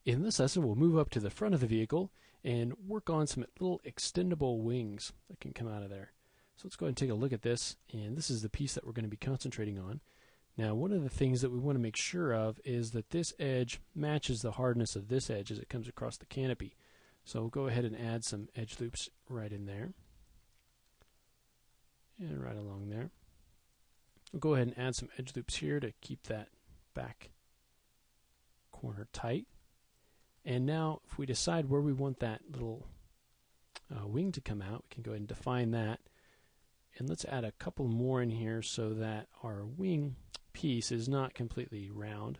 In this lesson, we'll move up to the front of the vehicle and work on some little extendable wings that can come out of there. So let's go ahead and take a look at this, and this is the piece that we're going to be concentrating on. Now, one of the things that we want to make sure of is that this edge matches the hardness of this edge as it comes across the canopy. So we'll go ahead and add some edge loops right in there and right along there. We'll go ahead and add some edge loops here to keep that back corner tight. And now if we decide where we want that little wing to come out, we can go ahead and define that. And let's add a couple more in here so that our wing piece is not completely round.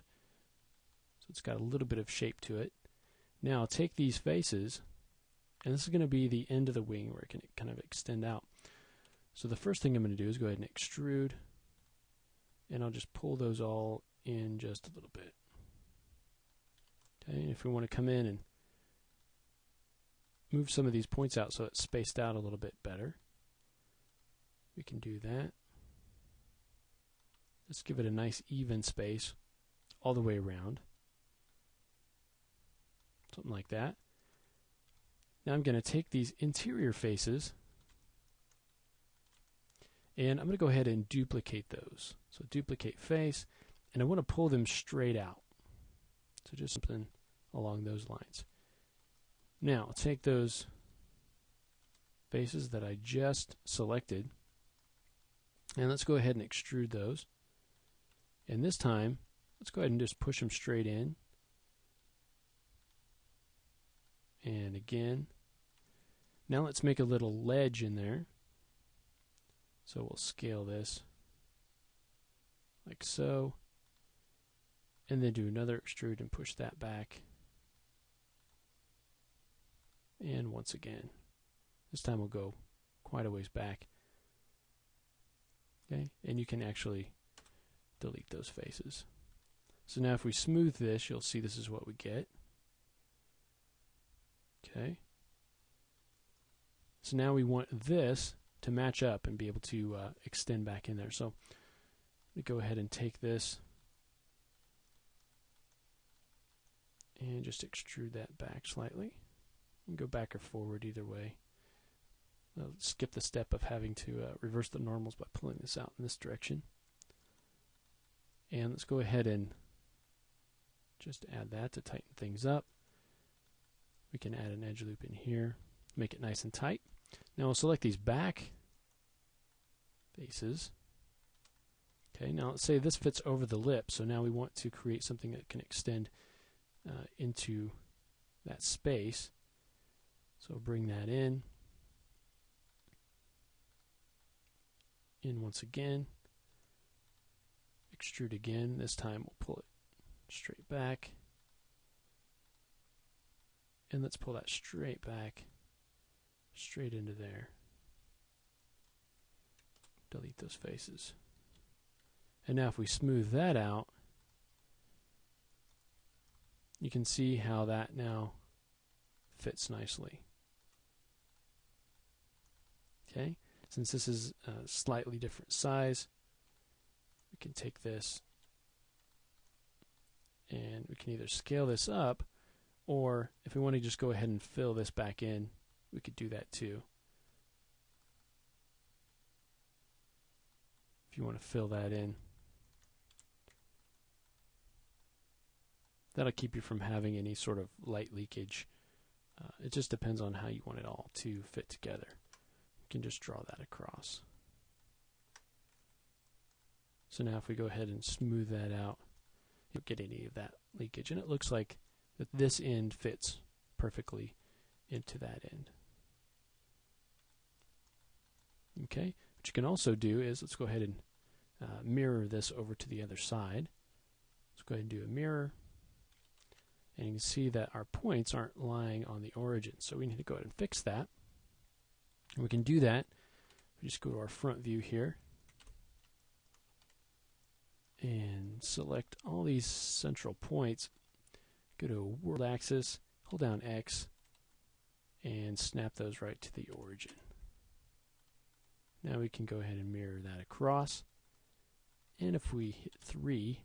So it's got a little bit of shape to it. Now I'll take these faces, and this is going to be the end of the wing where it can kind of extend out. So the first thing I'm going to do is go ahead and extrude, and I'll just pull those all in just a little bit. Okay, and if we want to come in and move some of these points out so it's spaced out a little bit better, we can do that. Let's give it a nice even space all the way around. Something like that. Now I'm going to take these interior faces and I'm going to go ahead and duplicate those. So duplicate face, and I want to pull them straight out. So just something along those lines. Now I'll take those faces that I just selected, and let's go ahead and extrude those. And this time, let's go ahead and just push them straight in. And again. Now let's make a little ledge in there. So we'll scale this like so. And then do another extrude and push that back. And once again. This time we'll go quite a ways back. Okay, and you can actually delete those faces. So now if we smooth this, you'll see this is what we get. Okay. So now we want this to match up and be able to extend back in there. So we go ahead and take this and just extrude that back slightly. You can go back or forward either way. I'll skip the step of having to reverse the normals by pulling this out in this direction. And let's go ahead and just add that to tighten things up. We can add an edge loop in here, make it nice and tight. Now we'll select these back faces. Okay, now let's say this fits over the lip, so now we want to create something that can extend into that space. So bring that in once again, extrude again. This time we'll pull it straight back, and let's pull that straight back, straight into there. Delete those faces. And now if we smooth that out, you can see how that now fits nicely. Okay, since this is a slightly different size, we can take this and we can either scale this up, or if we want to just go ahead and fill this back in, we could do that too. If you want to fill that in, that'll keep you from having any sort of light leakage. It just depends on how you want it all to fit together. You can just draw that across. So now if we go ahead and smooth that out, you don't get any of that leakage, and it looks like that this end fits perfectly into that end. Okay, what you can also do is, let's go ahead and mirror this over to the other side. Let's go ahead and do a mirror, and you can see that our points aren't lying on the origin, so we need to go ahead and fix that. And we can do that. We just go to our front view here and select all these central points. Go to world axis, hold down X, and snap those right to the origin. Now we can go ahead and mirror that across, and if we hit 3,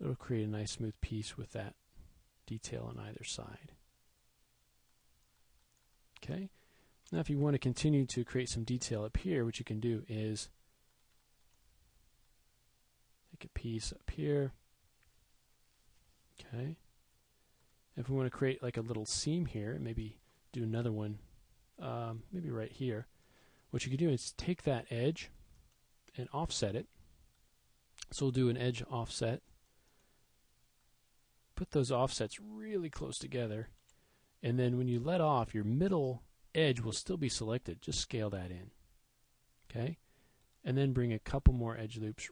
it'll create a nice smooth piece with that detail on either side. Okay. Now if you want to continue to create some detail up here, what you can do is take a piece up here. Okay. If we want to create like a little seam here, maybe do another one, maybe right here, what you can do is take that edge and offset it. So we'll do an edge offset. Put those offsets really close together, and then when you let off, your middle edge will still be selected. Just scale that in. Okay? And then bring a couple more edge loops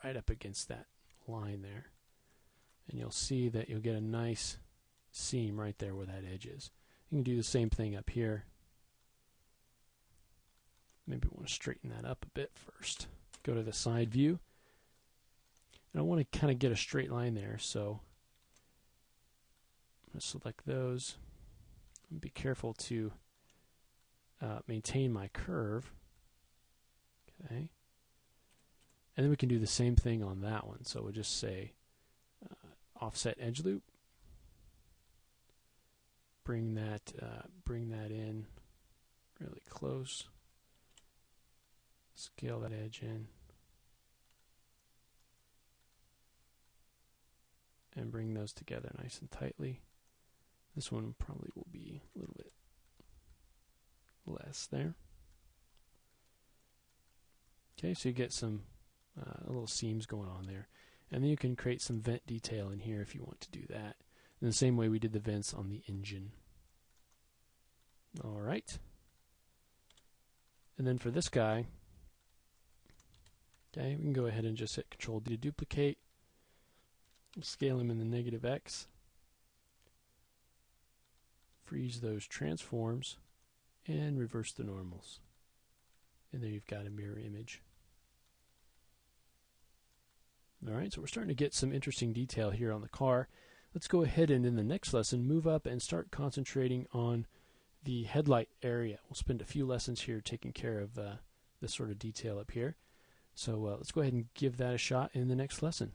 right up against that line there. And you'll see that you'll get a nice seam right there where that edge is. You can do the same thing up here. Maybe we want to straighten that up a bit first. Go to the side view. And I want to kind of get a straight line there, so I'm going to select those. Be careful to maintain my curve. Okay. And then we can do the same thing on that one. So we'll just say offset edge loop. Bring that in really close. Scale that edge in. And bring those together nice and tightly. This one probably will be a little bit less there. Okay, so you get some little seams going on there. And then you can create some vent detail in here if you want to do that. In the same way we did the vents on the engine. Alright. And then for this guy, okay, we can go ahead and just hit Control D to duplicate. Scale him in the negative X. Freeze those transforms and reverse the normals. And there you've got a mirror image. Alright, so we're starting to get some interesting detail here on the car. Let's go ahead and in the next lesson move up and start concentrating on the headlight area. We'll spend a few lessons here taking care of this sort of detail up here. So let's go ahead and give that a shot in the next lesson.